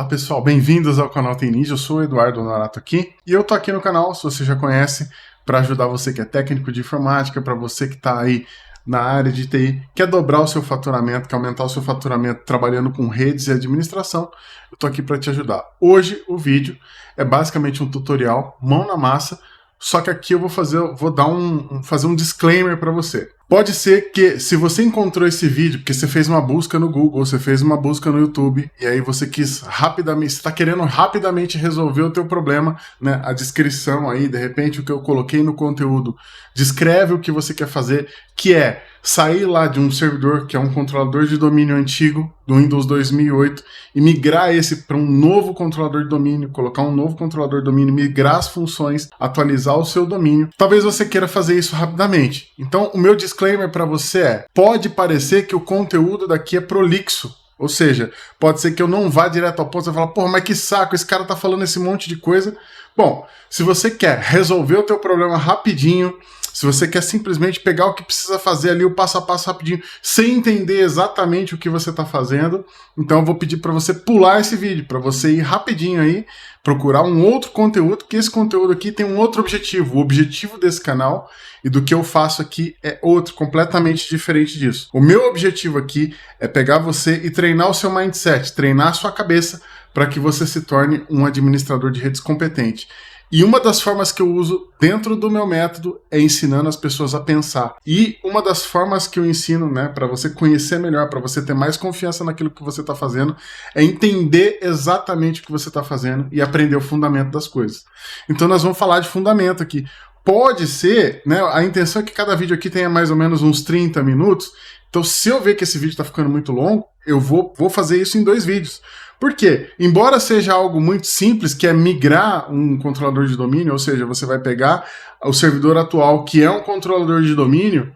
Fala pessoal, bem-vindos ao canal Tem Ninja, eu sou o Eduardo Honorato aqui e eu tô aqui no canal, se você já conhece, para ajudar você que é técnico de informática, para você que tá aí na área de TI, quer dobrar o seu faturamento, quer aumentar o seu faturamento trabalhando com redes e administração, eu tô aqui para te ajudar. Hoje o vídeo é basicamente um tutorial, mão na massa, só que aqui eu vou fazer um disclaimer para você. Pode ser que, se você encontrou esse vídeo, porque você fez uma busca no Google, você fez uma busca no YouTube, e aí você quis rapidamente, você está querendo rapidamente resolver o teu problema, né? A descrição aí, de repente, o que eu coloquei no conteúdo, descreve o que você quer fazer, que é sair lá de um servidor, que é um controlador de domínio antigo, do Windows 2008, e migrar esse para um novo controlador de domínio, colocar um novo controlador de domínio, migrar as funções, atualizar o seu domínio. Talvez você queira fazer isso rapidamente. Então, o meu disclaimer para você é, pode parecer que o conteúdo daqui é prolixo, ou seja, pode ser que eu não vá direto ao ponto, você fala, porra, mas que saco, esse cara tá falando esse monte de coisa. Bom, se você quer resolver o teu problema rapidinho, se você quer simplesmente pegar o que precisa fazer ali, o passo a passo rapidinho, sem entender exatamente o que você está fazendo, então eu vou pedir para você pular esse vídeo, para você ir rapidinho aí, procurar um outro conteúdo, que esse conteúdo aqui tem um outro objetivo. O objetivo desse canal e do que eu faço aqui é outro, completamente diferente disso. O meu objetivo aqui é pegar você e treinar o seu mindset, treinar a sua cabeça para que você se torne um administrador de redes competente. E uma das formas que eu uso dentro do meu método é ensinando as pessoas a pensar. E uma das formas que eu ensino, né, para você conhecer melhor, para você ter mais confiança naquilo que você está fazendo, é entender exatamente o que você está fazendo e aprender o fundamento das coisas. Então nós vamos falar de fundamento aqui. Pode ser, né, a intenção é que cada vídeo aqui tenha mais ou menos uns 30 minutos, então se eu ver que esse vídeo está ficando muito longo, eu vou fazer isso em 2 vídeos. Por quê? Embora seja algo muito simples, que é migrar um controlador de domínio, ou seja, você vai pegar o servidor atual, que é um controlador de domínio,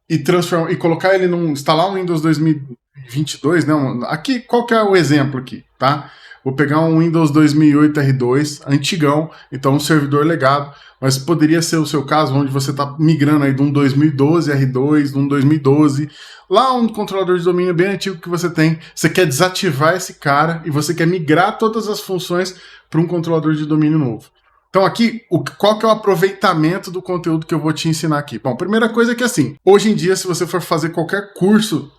e transformar, e colocar ele instalar um Windows 2022, né? Aqui, qual que é o exemplo aqui, tá? Vou pegar um Windows 2008 R2, antigão, então um servidor legado, mas poderia ser o seu caso, onde você está migrando aí de um 2012 R2, de um 2012, lá um controlador de domínio bem antigo que você tem, você quer desativar esse cara e você quer migrar todas as funções para um controlador de domínio novo. Então aqui, qual que é o aproveitamento do conteúdo que eu vou te ensinar aqui? Bom, primeira coisa é que assim, hoje em dia, se você for fazer qualquer curso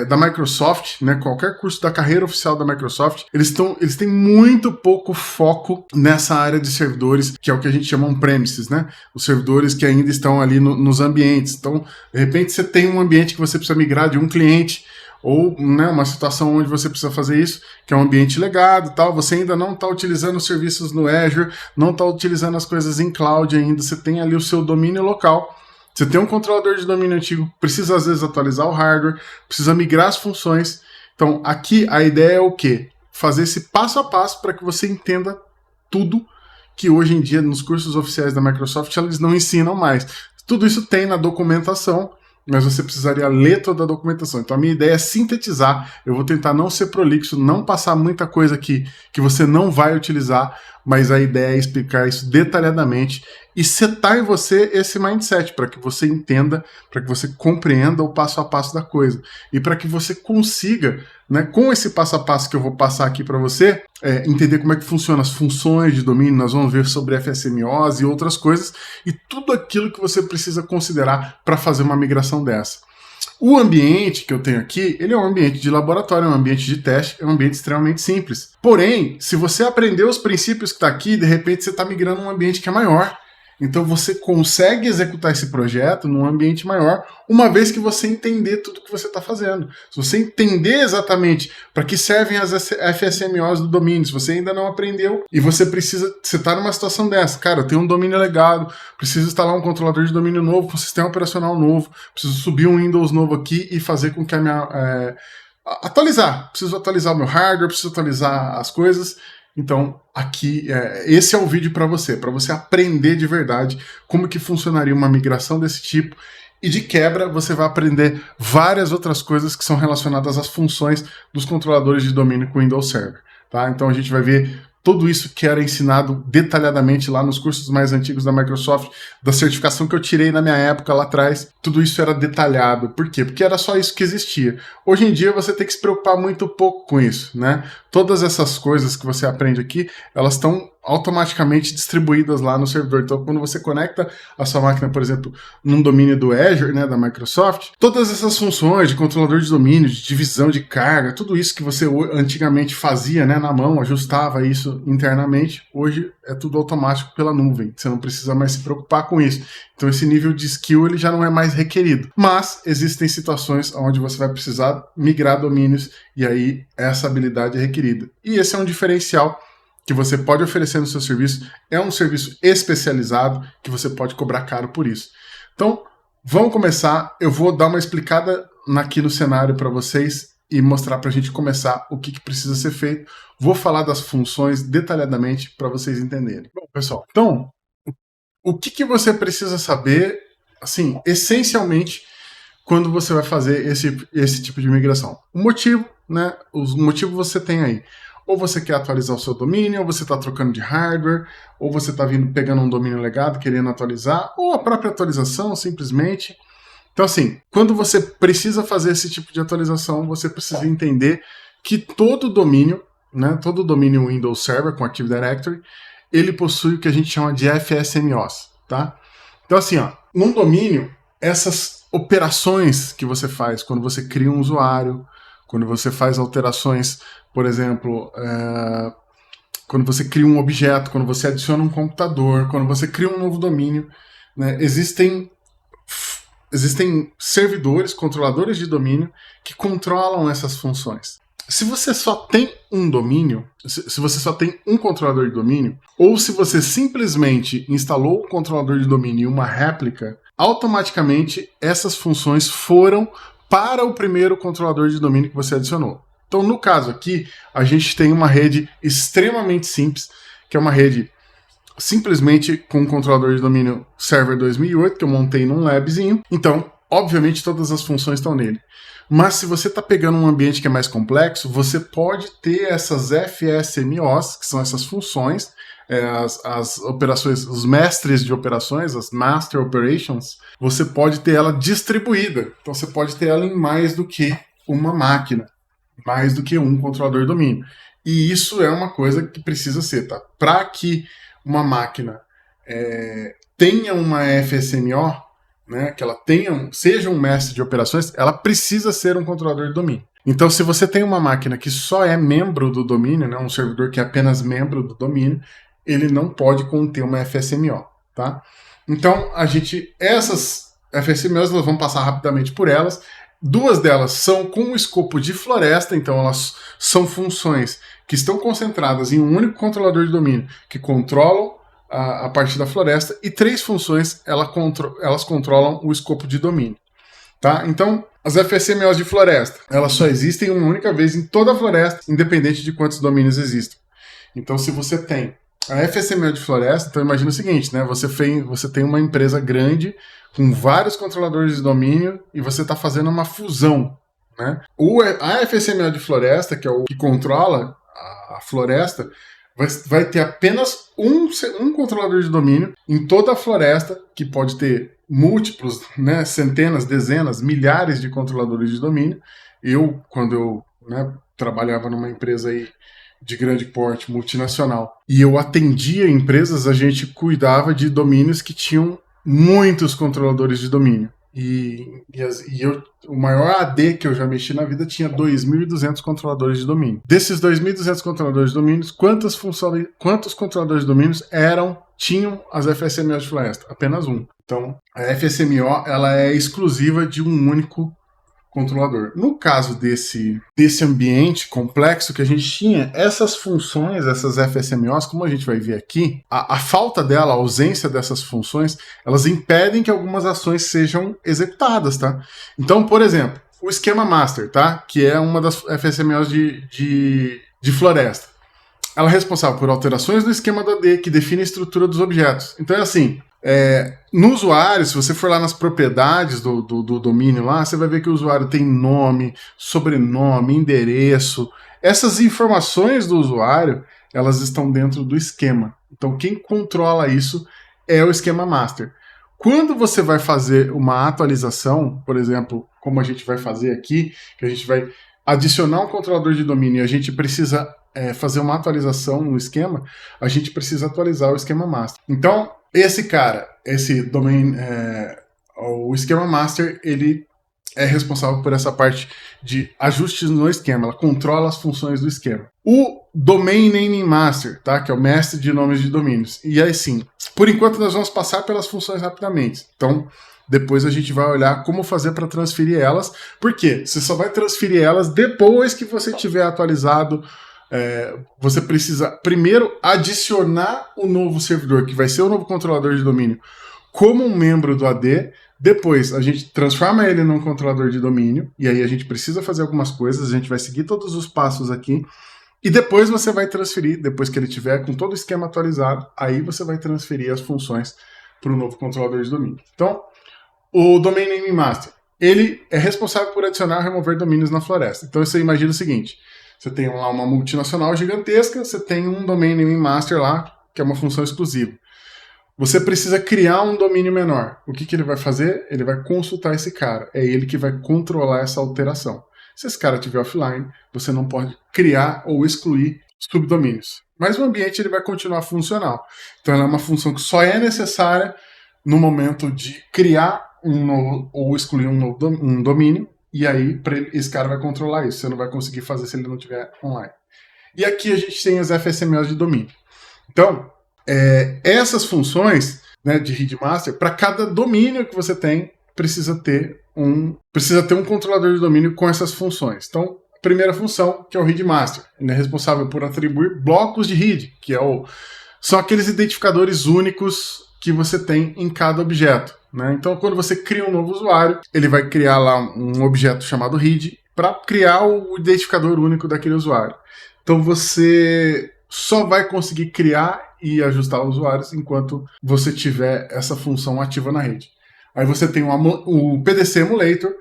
da Microsoft, né, qualquer curso da carreira oficial da Microsoft, eles têm muito pouco foco nessa área de servidores, que é o que a gente chama on-premises, né? Os servidores que ainda estão ali nos ambientes. Então, de repente, você tem um ambiente que você precisa migrar de um cliente, ou, né, uma situação onde você precisa fazer isso, que é um ambiente legado e tal, você ainda não está utilizando os serviços no Azure, não está utilizando as coisas em cloud ainda, você tem ali o seu domínio local. Você tem um controlador de domínio antigo, precisa às vezes atualizar o hardware, precisa migrar as funções. Então aqui a ideia é o quê? Fazer esse passo a passo para que você entenda tudo que hoje em dia nos cursos oficiais da Microsoft eles não ensinam mais. Tudo isso tem na documentação, mas você precisaria ler toda a documentação. Então a minha ideia é sintetizar, eu vou tentar não ser prolixo, não passar muita coisa aqui que você não vai utilizar, mas a ideia é explicar isso detalhadamente e setar em você esse mindset, para que você entenda, para que você compreenda o passo a passo da coisa. E para que você consiga, né, com esse passo a passo que eu vou passar aqui para você, entender como é que funciona as funções de domínio, nós vamos ver sobre FSMOs e outras coisas, e tudo aquilo que você precisa considerar para fazer uma migração dessa. O ambiente que eu tenho aqui, ele é um ambiente de laboratório, é um ambiente de teste, é um ambiente extremamente simples. Porém, se você aprender os princípios que está aqui, de repente você está migrando um ambiente que é maior. Então você consegue executar esse projeto num ambiente maior, uma vez que você entender tudo que você está fazendo. Se você entender exatamente para que servem as FSMOs do domínio, se você ainda não aprendeu e você está numa situação dessa, cara, eu tenho um domínio legado, preciso instalar um controlador de domínio novo, um sistema operacional novo, preciso subir um Windows novo aqui e fazer com que a minha... preciso atualizar o meu hardware, preciso atualizar as coisas. Então, aqui, esse é o vídeo para você aprender de verdade como que funcionaria uma migração desse tipo, e de quebra você vai aprender várias outras coisas que são relacionadas às funções dos controladores de domínio com Windows Server, tá? Então a gente vai ver tudo isso que era ensinado detalhadamente lá nos cursos mais antigos da Microsoft, da certificação que eu tirei na minha época lá atrás, tudo isso era detalhado. Por quê? Porque era só isso que existia. Hoje em dia você tem que se preocupar muito pouco com isso, né? Todas essas coisas que você aprende aqui, elas estão automaticamente distribuídas lá no servidor. Então, quando você conecta a sua máquina, por exemplo, num domínio do Azure, né, da Microsoft, todas essas funções de controlador de domínio, de divisão de carga, tudo isso que você antigamente fazia, né, na mão, ajustava isso internamente, hoje é tudo automático pela nuvem. Você não precisa mais se preocupar com isso. Então, esse nível de skill ele já não é mais requerido. Mas existem situações onde você vai precisar migrar domínios e aí essa habilidade é requerida. E esse é um diferencial que você pode oferecer no seu serviço, é um serviço especializado que você pode cobrar caro por isso. Então, vamos começar. Eu vou dar uma explicada aqui no cenário para vocês e mostrar para a gente começar o que precisa ser feito. Vou falar das funções detalhadamente para vocês entenderem. Bom, pessoal, então, o que você precisa saber, assim, essencialmente, quando você vai fazer esse tipo de migração? O motivo, né? Os motivos você tem aí. Ou você quer atualizar o seu domínio, ou você está trocando de hardware, ou você está pegando um domínio legado, querendo atualizar, ou a própria atualização, simplesmente. Então, assim, quando você precisa fazer esse tipo de atualização, você precisa entender que todo domínio, né, todo domínio Windows Server com Active Directory, ele possui o que a gente chama de FSMOs, tá? Então, assim, ó, num domínio, essas operações que você faz quando você cria um usuário, quando você faz alterações, por exemplo, quando você cria um objeto, quando você adiciona um computador, quando você cria um novo domínio, né, existem servidores, controladores de domínio, que controlam essas funções. Se você só tem um domínio, se você só tem um controlador de domínio, ou se você simplesmente instalou o controlador de domínio em uma réplica, automaticamente essas funções foram para o primeiro controlador de domínio que você adicionou. Então, no caso aqui, a gente tem uma rede extremamente simples, que é uma rede simplesmente com um controlador de domínio Server 2008, que eu montei num labzinho. Então, obviamente, todas as funções estão nele. Mas se você está pegando um ambiente que é mais complexo, você pode ter essas FSMOs, que são essas funções, as operações, os mestres de operações, as Master Operations, você pode ter ela distribuída. Então você pode ter ela em mais do que uma máquina, mais do que um controlador de domínio. E isso é uma coisa que precisa ser, tá? Para que uma máquina tenha uma FSMO, né, que ela seja um mestre de operações, ela precisa ser um controlador de domínio. Então, se você tem uma máquina que só é membro do domínio, né, um servidor que é apenas membro do domínio, ele não pode conter uma FSMO, tá? Então, essas FSMOs, nós vamos passar rapidamente por elas. Duas delas são com o escopo de floresta, então elas são funções que estão concentradas em um único controlador de domínio, que controlam a parte da floresta, e 3 funções elas controlam o escopo de domínio. Tá? Então, as FSMOs de floresta, elas só existem uma única vez em toda a floresta, independente de quantos domínios existam. Então, se você tem a FSMO de floresta, então imagina o seguinte, né? Você tem uma empresa grande com vários controladores de domínio e você está fazendo uma fusão, né? A FSMO de floresta, que é o que controla a floresta, vai ter apenas um controlador de domínio em toda a floresta, que pode ter múltiplos, né, centenas, dezenas, milhares de controladores de domínio. Quando eu trabalhava numa empresa aí de grande porte, multinacional, e eu atendia empresas, a gente cuidava de domínios que tinham muitos controladores de domínio. O maior AD que eu já mexi na vida tinha 2.200 controladores de domínio. Desses 2.200 controladores de domínio, quantos controladores de domínios tinham as FSMOs de floresta? Apenas um. Então, a FSMO ela é exclusiva de um único controlador. No caso desse ambiente complexo que a gente tinha, essas funções, essas FSMOs, como a gente vai ver aqui, a falta dela, a ausência dessas funções, elas impedem que algumas ações sejam executadas, tá? Então, por exemplo, o esquema master, tá? Que é uma das FSMOs de floresta. Ela é responsável por alterações no esquema do AD, que define a estrutura dos objetos. Então é assim, no usuário, se você for lá nas propriedades do domínio lá, você vai ver que o usuário tem nome, sobrenome, endereço. Essas informações do usuário, elas estão dentro do esquema. Então quem controla isso é o esquema master. Quando você vai fazer uma atualização, por exemplo, como a gente vai fazer aqui, que a gente vai adicionar um controlador de domínio e a gente precisa fazer uma atualização no esquema, a gente precisa atualizar o esquema master. Então, esse cara, esse domain, o esquema master, ele é responsável por essa parte de ajustes no esquema, ela controla as funções do esquema. O Domain Naming Master, tá? Que é o mestre de nomes de domínios. E aí sim, por enquanto nós vamos passar pelas funções rapidamente. Então, depois a gente vai olhar como fazer para transferir elas. Por quê? Você só vai transferir elas depois que você tiver atualizado. Você precisa primeiro adicionar o novo servidor, que vai ser o novo controlador de domínio, como um membro do AD. Depois a gente transforma ele num controlador de domínio, e aí a gente precisa fazer algumas coisas, a gente vai seguir todos os passos aqui, e depois você vai transferir, depois que ele tiver com todo o esquema atualizado, aí você vai transferir as funções para o novo controlador de domínio. Então, o Domain Name Master, ele é responsável por adicionar e remover domínios na floresta. Então você imagina o seguinte, você tem lá uma multinacional gigantesca, você tem um Domain Name Master lá, que é uma função exclusiva. Você precisa criar um domínio menor. O que ele vai fazer? Ele vai consultar esse cara. É ele que vai controlar essa alteração. Se esse cara estiver offline, você não pode criar ou excluir subdomínios. Mas o ambiente ele vai continuar funcional. Então ela é uma função que só é necessária no momento de criar um novo ou excluir um domínio. E aí esse cara vai controlar isso. Você não vai conseguir fazer se ele não estiver online. E aqui a gente tem as FSMOs de domínio. Então, essas funções, né, de readmaster, para cada domínio que você tem, precisa ter um controlador de domínio com essas funções. Então, a primeira função, que é o readmaster, ele é responsável por atribuir blocos de read, que são aqueles identificadores únicos que você tem em cada objeto, né? Então, quando você cria um novo usuário, ele vai criar lá um objeto chamado read para criar o identificador único daquele usuário. Então, você só vai conseguir criar e ajustar usuários enquanto você tiver essa função ativa na rede. Aí você tem o PDC Emulator.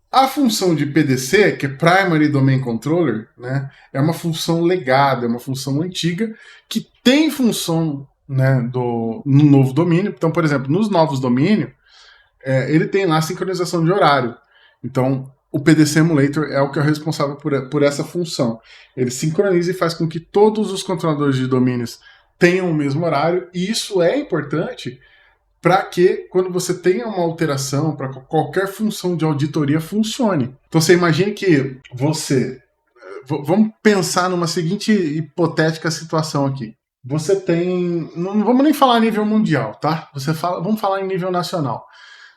A função de PDC, que é Primary Domain Controller, né, é uma função legada, é uma função antiga, que tem função, né, no novo domínio. Então, por exemplo, nos novos domínios, ele tem lá sincronização de horário. Então, o PDC Emulator é o que é responsável por essa função. Ele sincroniza e faz com que todos os controladores de domínios tenham o mesmo horário, e isso é importante para que, quando você tenha uma alteração, para qualquer função de auditoria funcione. Então você imagine que vamos pensar numa seguinte hipotética situação aqui. Você tem, não vamos nem falar a nível mundial, tá? Vamos falar em nível nacional.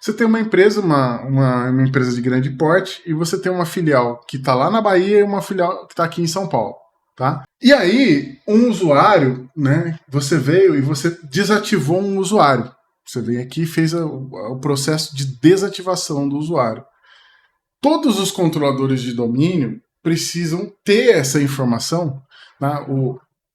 Você tem uma empresa, uma empresa de grande porte, e você tem uma filial que está lá na Bahia e uma filial que está aqui em São Paulo. Tá? E aí, um usuário, né, você veio e você desativou um usuário. Você veio aqui e fez o processo de desativação do usuário. Todos os controladores de domínio precisam ter essa informação. Tá?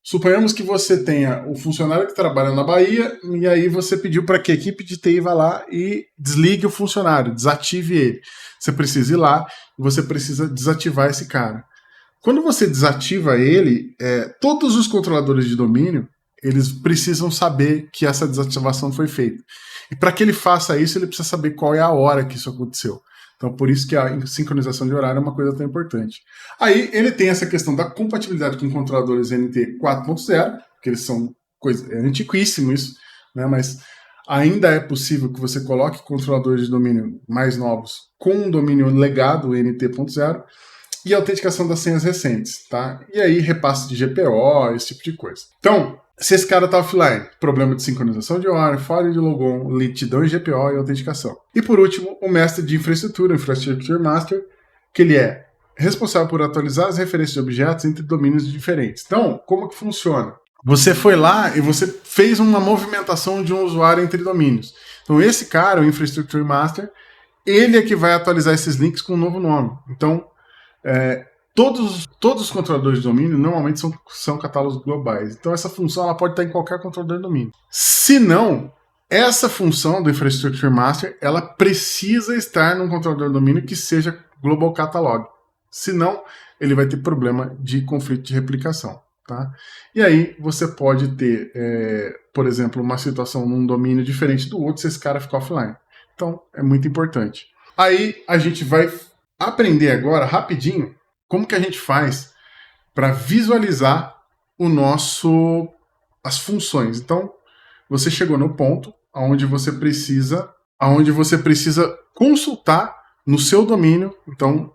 Suponhamos que você tenha o funcionário que trabalha na Bahia e aí você pediu para que a equipe de TI vá lá e desligue o funcionário, desative ele. Você precisa ir lá e você precisa desativar esse cara. Quando você desativa ele, todos os controladores de domínio, eles precisam saber que essa desativação foi feita. E para que ele faça isso, ele precisa saber qual é a hora que isso aconteceu. Então, por isso que a sincronização de horário é uma coisa tão importante. Aí, ele tem essa questão da compatibilidade com controladores NT 4.0, que eles são é antiquíssimo isso, né? Mas ainda é possível que você coloque controladores de domínio mais novos com um domínio legado NT.0, e autenticação das senhas recentes, tá? E aí repasse de GPO, esse tipo de coisa. Então, se esse cara tá offline, problema de sincronização de hora, falha de logon, lentidão em GPO e autenticação. E por último, o mestre de infraestrutura, Infrastructure Master, que ele é responsável por atualizar as referências de objetos entre domínios diferentes. Então, como que funciona? Você foi lá e você fez uma movimentação de um usuário entre domínios. Então, esse cara, o Infrastructure Master, ele é que vai atualizar esses links com um novo nome. Então, todos os controladores de domínio normalmente são catálogos globais. Então essa função ela pode estar em qualquer controlador de domínio. Se não, essa função do Infrastructure Master ela precisa estar num controlador de domínio que seja Global Catalog. Senão, ele vai ter problema de conflito de replicação. tá? E aí você pode ter, por exemplo, uma situação num domínio diferente do outro se esse cara ficar offline. Então, é muito importante. Aí a gente vai aprender agora, rapidinho, como que a gente faz para visualizar as funções. Então, você chegou no ponto onde você precisa consultar no seu domínio. Então,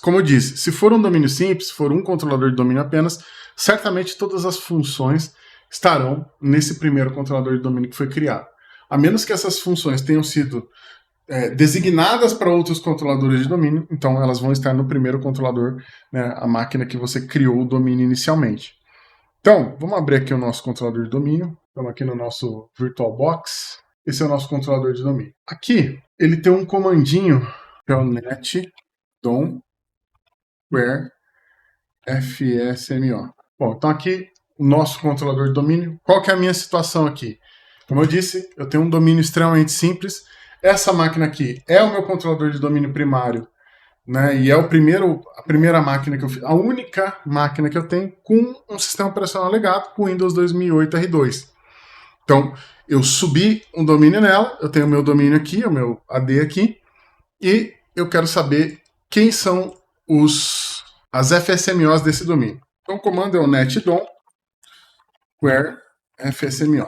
como eu disse, se for um domínio simples, se for um controlador de domínio apenas, certamente todas as funções estarão nesse primeiro controlador de domínio que foi criado. A menos que essas funções tenham sido designadas para outros controladores de domínio, então elas vão estar no primeiro controlador, né, a máquina que você criou o domínio inicialmente. Então, vamos abrir aqui o nosso controlador de domínio. Estamos aqui no nosso VirtualBox. Esse é o nosso controlador de domínio. Aqui, ele tem um comandinho que é o netdom where fsmo. Bom, então aqui o nosso controlador de domínio. Qual que é a minha situação aqui? Como eu disse, eu tenho um domínio extremamente simples. Essa máquina aqui é o meu controlador de domínio primário, né? E é a primeira máquina que eu fiz, a única máquina que eu tenho com um sistema operacional legado com Windows 2008 R2. Então, eu subi um domínio nela, eu tenho o meu domínio aqui, o meu AD aqui, e eu quero saber quem são as FSMOs desse domínio. Então, o comando é o netdom where fsmo.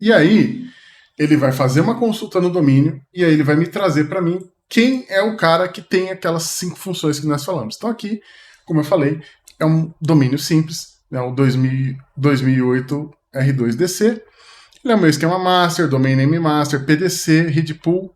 E aí, ele vai fazer uma consulta no domínio, e aí ele vai me trazer para mim quem é o cara que tem aquelas 5 funções que nós falamos. Então aqui, como eu falei, é um domínio simples, é o 2008 R2DC. Ele é o meu esquema master, domain name master, PDC, read pool,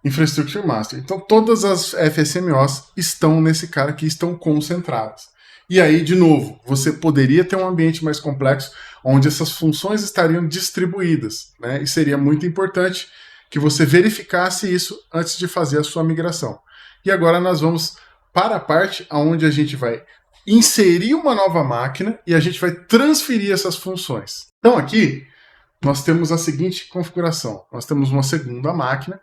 infrastructure master. Então todas as FSMOs estão nesse cara aqui, estão concentradas. E aí, de novo, você poderia ter um ambiente mais complexo, onde essas funções estariam distribuídas, né? E seria muito importante que você verificasse isso antes de fazer a sua migração. E agora nós vamos para a parte onde a gente vai inserir uma nova máquina e a gente vai transferir essas funções. Então aqui nós temos a seguinte configuração. Nós temos uma segunda máquina,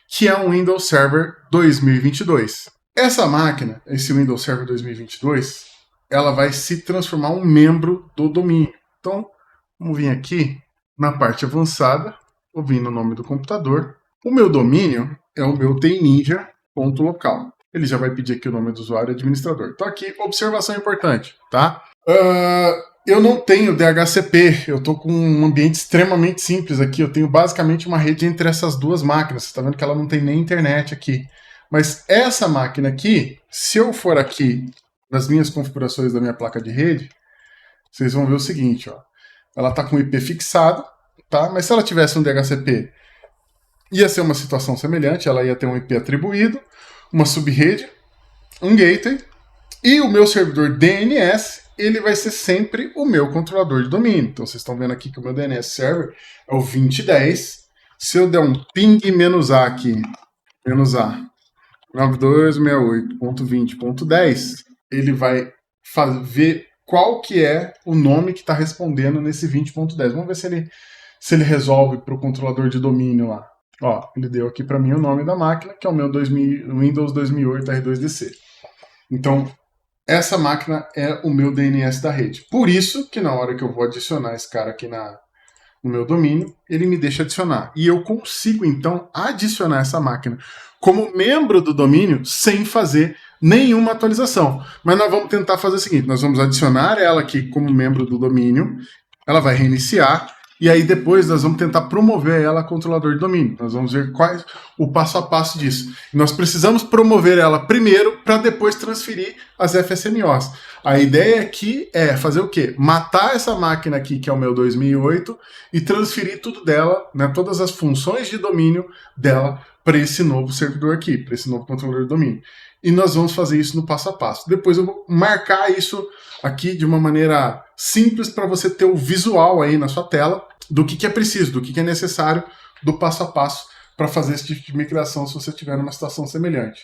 que é um Windows Server 2022. Essa máquina, esse Windows Server 2022, ela vai se transformar em um membro do domínio. Então, vamos vir aqui na parte avançada, vou vir no nome do computador. O meu domínio é o meu tninja.local. Ele já vai pedir aqui o nome do usuário e administrador. Então aqui, observação importante, tá? Eu não tenho DHCP, eu estou com um ambiente extremamente simples aqui. Eu tenho basicamente uma rede entre essas duas máquinas. Você está vendo que ela não tem nem internet aqui. Mas essa máquina aqui, se eu for aqui nas minhas configurações da minha placa de rede, vocês vão ver o seguinte, ó. Ela está com IP fixado, tá? Mas se ela tivesse um DHCP, ia ser uma situação semelhante. Ela ia ter um IP atribuído, uma subrede, um gateway, e o meu servidor DNS, ele vai ser sempre o meu controlador de domínio. Então vocês estão vendo aqui que o meu DNS server é o 2010. Se eu der um ping "-a aqui, "-a, 9268.20.10, ele vai ver qual que é o nome que está respondendo nesse 20.10. Vamos ver se ele resolve para o controlador de domínio lá. Ó, ele deu aqui para mim o nome da máquina, que é o meu Windows 2008 R2DC. Então, essa máquina é o meu DNS da rede. Por isso que na hora que eu vou adicionar esse cara aqui no meu domínio, ele me deixa adicionar. E eu consigo, então, adicionar essa máquina como membro do domínio sem fazer nenhuma atualização. Mas nós vamos tentar fazer o seguinte, nós vamos adicionar ela aqui como membro do domínio, ela vai reiniciar, e aí depois nós vamos tentar promover ela a controlador de domínio. Nós vamos ver qual é o passo a passo disso. Nós precisamos promover ela primeiro para depois transferir as FSMOs. A ideia aqui é fazer o quê? Matar essa máquina aqui, que é o meu 2008, e transferir tudo dela, né, todas as funções de domínio dela para esse novo servidor aqui, para esse novo controlador de domínio. E nós vamos fazer isso no passo a passo. Depois eu vou marcar isso aqui de uma maneira simples para você ter o visual aí na sua tela do que é preciso, do que é necessário, do passo a passo para fazer esse tipo de migração se você estiver numa situação semelhante.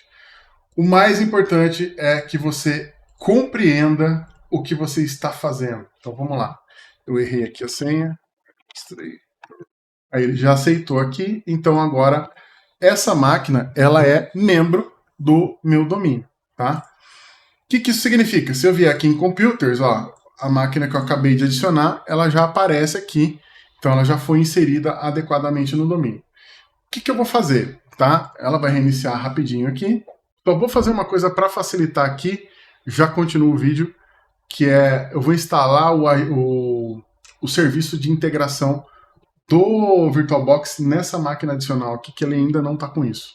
O mais importante é que você compreenda o que você está fazendo. Então vamos lá. Eu errei aqui a senha. Aí ele já aceitou aqui. Então agora essa máquina ela é membro do meu domínio, tá? O que isso significa? Se eu vier aqui em Computers, ó, a máquina que eu acabei de adicionar, ela já aparece aqui, então ela já foi inserida adequadamente no domínio. O que eu vou fazer? Tá? Ela vai reiniciar rapidinho aqui. Só vou fazer uma coisa para facilitar aqui, já continuo o vídeo, que é, eu vou instalar o serviço de integração do VirtualBox nessa máquina adicional aqui, que ele ainda não está com isso.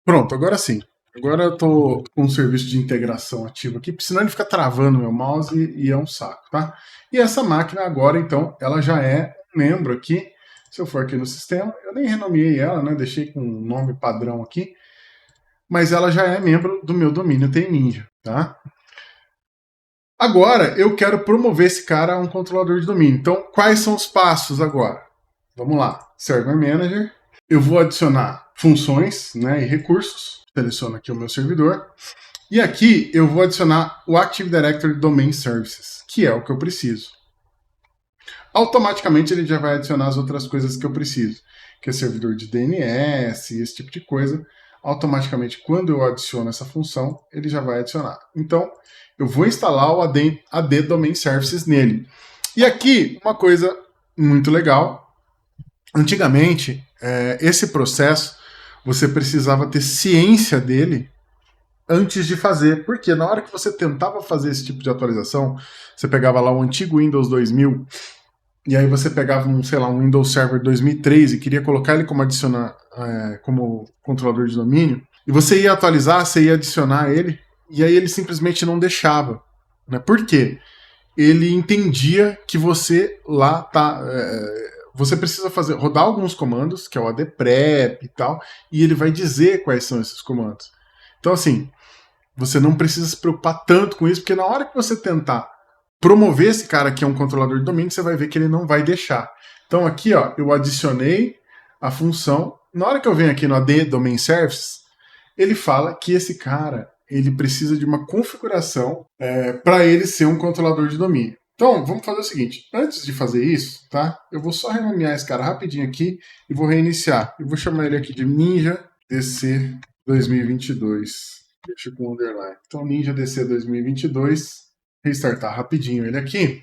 Pronto, agora sim. Agora eu estou com o serviço de integração ativo aqui, porque senão ele fica travando meu mouse e é um saco, tá? E essa máquina agora, então, ela já é membro aqui. Se eu for aqui no sistema, eu nem renomeei ela, né? Deixei com um nome padrão aqui. Mas ela já é membro do meu domínio TNinja, tá? Agora, eu quero promover esse cara a um controlador de domínio. Então, quais são os passos agora? Vamos lá. Server Manager. Eu vou adicionar funções, né, e recursos. Seleciono aqui o meu servidor. E aqui eu vou adicionar o Active Directory Domain Services, que é o que eu preciso. Automaticamente ele já vai adicionar as outras coisas que eu preciso, que é servidor de DNS, esse tipo de coisa. Automaticamente, quando eu adiciono essa função, ele já vai adicionar. Então, eu vou instalar o AD Domain Services nele. E aqui, uma coisa muito legal. Antigamente, esse processo, você precisava ter ciência dele antes de fazer. Porque na hora que você tentava fazer esse tipo de atualização, você pegava lá o antigo Windows 2000, e aí você pegava sei lá, um Windows Server 2003 e queria colocar ele como como controlador de domínio, e você ia atualizar, você ia adicionar ele, e aí ele simplesmente não deixava. Né? Por quê? Ele entendia que você lá tá... você precisa rodar alguns comandos, que é o adprep e tal, e ele vai dizer quais são esses comandos. Então, assim, você não precisa se preocupar tanto com isso, porque na hora que você tentar promover esse cara aqui a um controlador de domínio, você vai ver que ele não vai deixar. Então aqui, ó, eu adicionei a função. Na hora que eu venho aqui no AD Domain Services, ele fala que esse cara ele precisa de uma configuração para ele ser um controlador de domínio. Então, vamos fazer o seguinte. Antes de fazer isso, tá? Eu vou só renomear esse cara rapidinho aqui e vou reiniciar. Eu vou chamar ele aqui de Ninja DC 2022. Deixa com underline. Então, Ninja DC 2022. Restartar rapidinho ele aqui,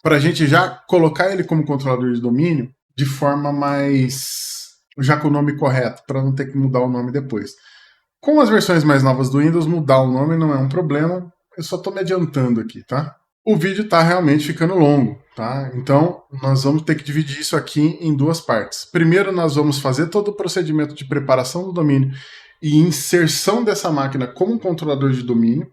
para a gente já colocar ele como controlador de domínio de forma mais... já com o nome correto, para não ter que mudar o nome depois. Com as versões mais novas do Windows, mudar o nome não é um problema, eu só estou me adiantando aqui, tá? O vídeo está realmente ficando longo, tá? Então, nós vamos ter que dividir isso aqui em duas partes. Primeiro, nós vamos fazer todo o procedimento de preparação do domínio e inserção dessa máquina como controlador de domínio.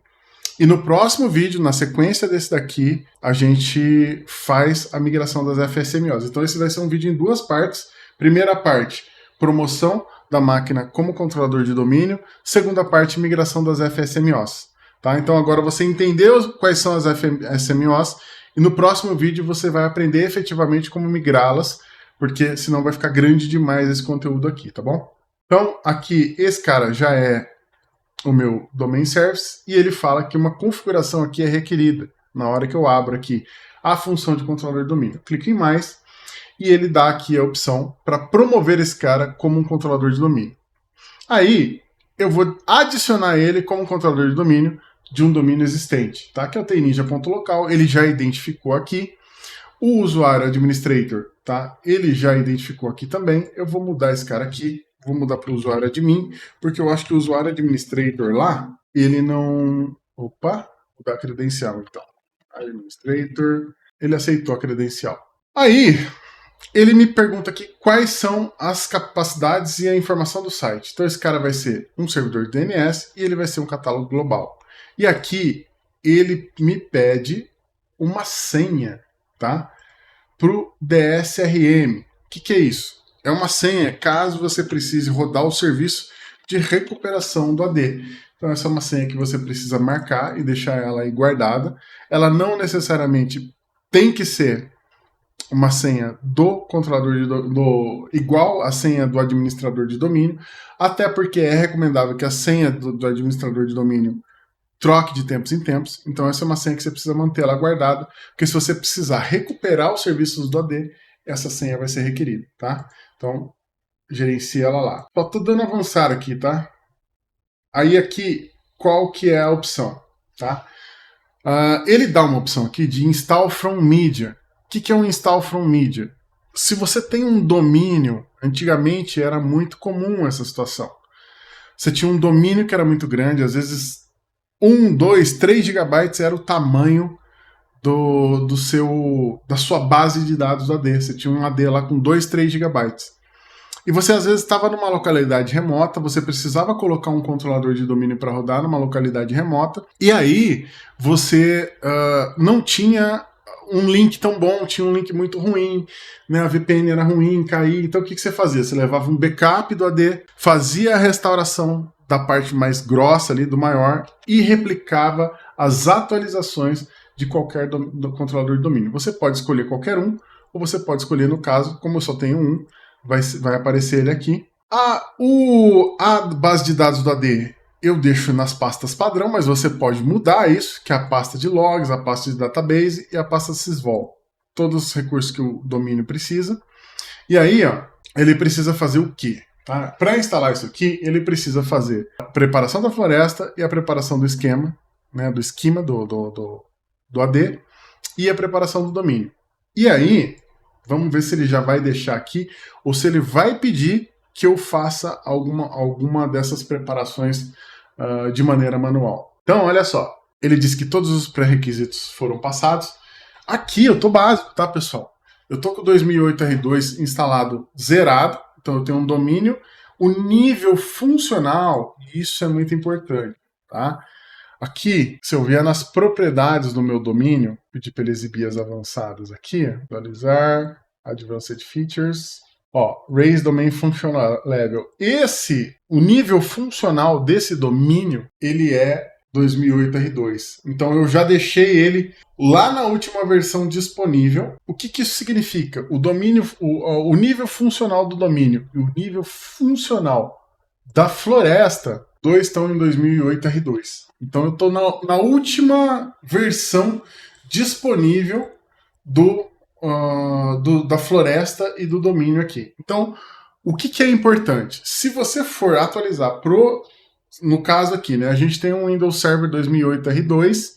E no próximo vídeo, na sequência desse daqui, a gente faz a migração das FSMOs. Então esse vai ser um vídeo em duas partes. Primeira parte, promoção da máquina como controlador de domínio. Segunda parte, migração das FSMOs. Tá? Então agora você entendeu quais são as FSMOs e no próximo vídeo você vai aprender efetivamente como migrá-las, porque senão vai ficar grande demais esse conteúdo aqui, tá bom? Então aqui, esse cara já é o meu domain service, e ele fala que uma configuração aqui é requerida na hora que eu abro aqui a função de controlador de domínio. Eu clico em mais e ele dá aqui a opção para promover esse cara como um controlador de domínio. Aí eu vou adicionar ele como controlador de um domínio existente, tá? Que é o tninja.local, ele já identificou aqui. O usuário administrator, tá? Ele já identificou aqui também. Eu vou mudar esse cara aqui. Vou mudar para o usuário admin, porque eu acho que o usuário administrator lá, ele não... Opa, mudar a credencial então. Administrator, ele aceitou a credencial. Aí, ele me pergunta aqui quais são as capacidades e a informação do site. Então esse cara vai ser um servidor de DNS e ele vai ser um catálogo global. E aqui, ele me pede uma senha, tá? Para o DSRM. O que é isso? É uma senha caso você precise rodar o serviço de recuperação do AD. Então essa é uma senha que você precisa marcar e deixar ela aí guardada. Ela não necessariamente tem que ser uma senha do controlador igual à senha do administrador de domínio, até porque é recomendável que a senha do administrador de domínio troque de tempos em tempos. Então essa é uma senha que você precisa manter ela guardada, porque se você precisar recuperar os serviços do AD, essa senha vai ser requerida, tá? Então, gerencia ela lá. Só tô dando avançar aqui, tá? Aí aqui, qual que é a opção, tá? Ele dá uma opção aqui de Install from Media. O que é um Install from Media? Se você tem um domínio, antigamente era muito comum essa situação. Você tinha um domínio que era muito grande, às vezes 1, 2, 3 gigabytes era o tamanho da sua base de dados do AD. Você tinha um AD lá com 2, 3 gigabytes. E você às vezes estava numa localidade remota, você precisava colocar um controlador de domínio para rodar numa localidade remota, e aí você não tinha um link tão bom, tinha um link muito ruim, né? A VPN era ruim, caía. Então o que você fazia? Você levava um backup do AD, fazia a restauração da parte mais grossa ali, do maior, e replicava as atualizações de qualquer do controlador de domínio. Você pode escolher qualquer um, ou você pode escolher, no caso, como eu só tenho um, vai aparecer ele aqui. A base de dados do AD eu deixo nas pastas padrão, mas você pode mudar isso, que é a pasta de logs, a pasta de database e a pasta sysvol. Todos os recursos que o domínio precisa. E aí, ele precisa fazer o quê? Tá? Para instalar isso aqui, ele precisa fazer a preparação da floresta e a preparação do esquema, né, do esquema do AD e a preparação do domínio. E aí, vamos ver se ele já vai deixar aqui ou se ele vai pedir que eu faça alguma dessas preparações de maneira manual. Então, olha só. Ele diz que todos os pré-requisitos foram passados. Aqui eu tô básico, tá, pessoal? Eu tô com o 2008 R2 instalado zerado. Então eu tenho um domínio. O nível funcional, isso é muito importante, tá? Aqui, se eu vier nas propriedades do meu domínio, pedir para ele exibir as avançadas aqui, atualizar, Advanced Features, Raise Domain Functional Level. O nível funcional desse domínio, ele é 2008 R2. Então eu já deixei ele lá na última versão disponível. O que isso significa? O nível funcional do domínio e o nível funcional da floresta, dois estão em 2008 R2. Então eu estou na última versão disponível da floresta e do domínio aqui. Então, o que é importante? Se você for atualizar no caso aqui, né, a gente tem um Windows Server 2008 R2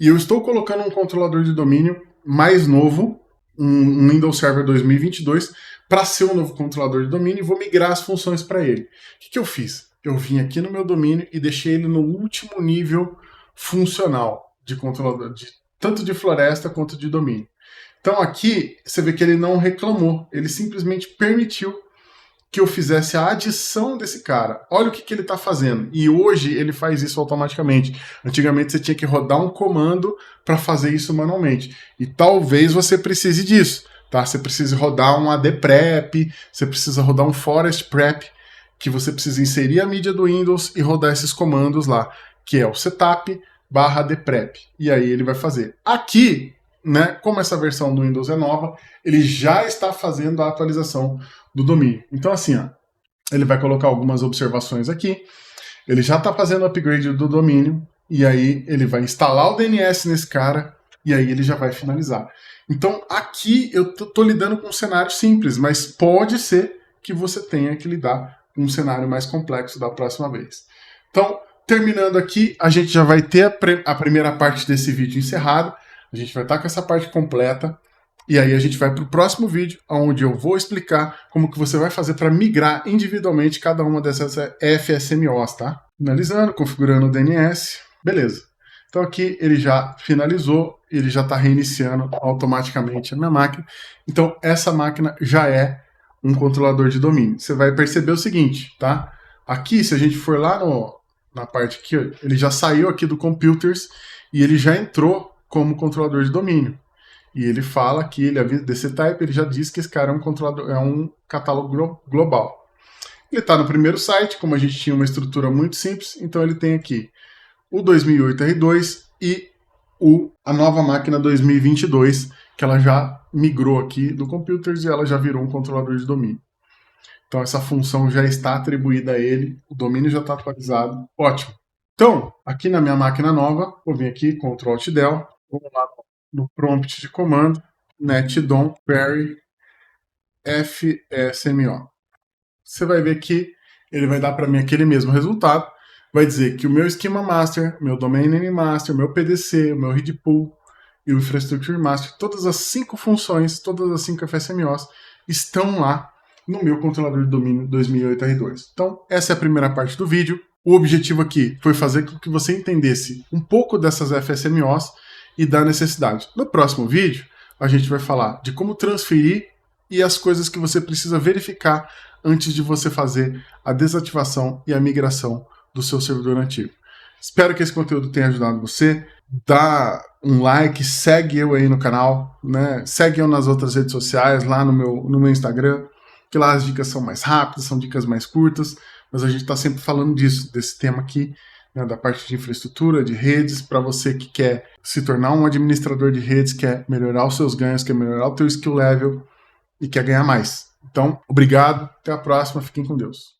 e eu estou colocando um controlador de domínio mais novo, um Windows Server 2022, para ser um novo controlador de domínio e vou migrar as funções para ele. O que eu fiz? Eu vim aqui no meu domínio e deixei ele no último nível funcional de controlador, tanto de floresta quanto de domínio. Então aqui você vê que ele não reclamou, ele simplesmente permitiu que eu fizesse a adição desse cara. Olha o que ele está fazendo. E hoje ele faz isso automaticamente. Antigamente você tinha que rodar um comando para fazer isso manualmente. E talvez você precise disso. Tá? Você precisa rodar um AD prep, você precisa rodar um forest prep, que você precisa inserir a mídia do Windows e rodar esses comandos lá, que é o setup/AD prep. E aí ele vai fazer. Aqui, né, como essa versão do Windows é nova, ele já está fazendo a atualização do domínio. Então assim, ele vai colocar algumas observações aqui, ele já está fazendo o upgrade do domínio, e aí ele vai instalar o DNS nesse cara, e aí ele já vai finalizar. Então aqui eu estou lidando com um cenário simples, mas pode ser que você tenha que lidar com um cenário mais complexo da próxima vez. Então, terminando aqui, a gente já vai ter a primeira parte desse vídeo encerrada, a gente vai estar com essa parte completa, e aí a gente vai para o próximo vídeo, onde eu vou explicar como que você vai fazer para migrar individualmente cada uma dessas FSMOs, tá? Finalizando, configurando o DNS, beleza. Então aqui ele já finalizou, ele já está reiniciando automaticamente a minha máquina. Então essa máquina já é um controlador de domínio. Você vai perceber o seguinte, tá? Aqui, se a gente for lá na parte aqui, ele já saiu aqui do Computers e ele já entrou como controlador de domínio. E ele fala que ele avisa desse type, ele já diz que esse cara é um controlador, é um catálogo global. Ele está no primeiro site, como a gente tinha uma estrutura muito simples, então ele tem aqui o 2008 R2 e a nova máquina 2022, que ela já migrou aqui do Computers e ela já virou um controlador de domínio. Então essa função já está atribuída a ele, o domínio já está atualizado, ótimo. Então, aqui na minha máquina nova, vou vir aqui, Ctrl+Alt+Del, vamos lá no prompt de comando, netdom query fsmo. Você vai ver que ele vai dar para mim aquele mesmo resultado, vai dizer que o meu Schema Master, meu Domain Name Master, meu PDC, o meu Read Pool e o Infrastructure Master, todas as 5 funções, todas as 5 FSMOs estão lá no meu controlador de domínio 2008 R2. Então, essa é a primeira parte do vídeo. O objetivo aqui foi fazer com que você entendesse um pouco dessas FSMOs e da necessidade. No próximo vídeo, a gente vai falar de como transferir e as coisas que você precisa verificar antes de você fazer a desativação e a migração do seu servidor antigo. Espero que esse conteúdo tenha ajudado você. Dá um like, segue eu aí no canal, né? Segue eu nas outras redes sociais, lá no meu Instagram, que lá as dicas são mais rápidas, são dicas mais curtas, mas a gente está sempre falando disso, desse tema aqui, né, da parte de infraestrutura, de redes, para você que quer se tornar um administrador de redes, quer melhorar os seus ganhos, quer melhorar o teu skill level e quer ganhar mais. Então, obrigado, até a próxima, fiquem com Deus.